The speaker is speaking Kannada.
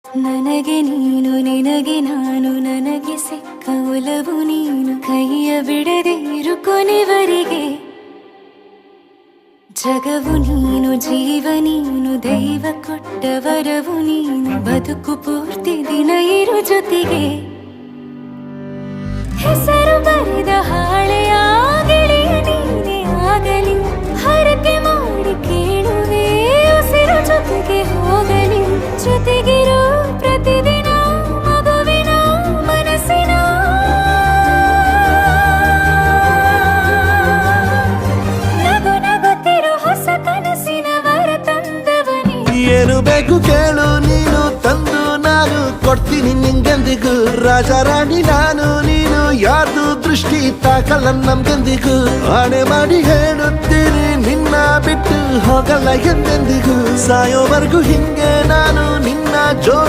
ನನಗೆ ನೀನು ನಿನಗೆ ನಾನು ನನಗೆ ಸಿಕ್ಕ ಒಲವು ನೀನು ಕೈಯ ಬಿಡದೆ ಇರು ಕೊನೆವರೆಗೆ ಜಗವು ನೀನು ಜೀವ ನೀನು ದೈವ ಕೊಟ್ಟ ವರವು ನೀನು ಬದುಕು ಪೂರ್ತಿ ದಿನ ಇರು ಜೊತೆಗೆ ಹೆಸರು ಬರೆದ ಹಾಳೆಯ ಗೆಳೆಯ ನೀನೇ ಆಗಲಿ ಹರಕೆ ಮಾಡಿ ಕೇಳುವೆ ಉಸಿರು ಜೊತೆಗೆ ಹೋಗಲಿ ಜೊತೆಗಿರೋ ಪ್ರತಿದಿನ ಮಗುವಿನ ಮನಸ್ಸಿನ ನಗು ನಗುತ್ತಿರೋ ಹೊಸ ಕನಸಿನ ವರ ತಂದವನೇ ಏನು ಬೇಕು ಕೇಳು ನೀನು ತಂದು ನಾನು ಕೊಡ್ತೀನಿ ನಿಂಗೆಂದಿಗೂ ರಾಜ ರಾಣಿ ನಾನು ನೀನು ಯಾರ್ದು ದೃಷ್ಟಿ ತಾಕಲ್ಲ ನಮ್ಗೆಂದಿಗೂ ಆಣೆ ಮಾಡಿ ಹೇಳುತ್ತೀನಿ ನಿನ್ನ ಬಿಟ್ಟು ಹೋಗಲ್ಲ ಎಂದೆಂದಿಗೂ ಸಾಯೋವರೆಗೂ ಹಿಂಗೆ ನಾನು ನಿನ್ನ ಜೋಡಿ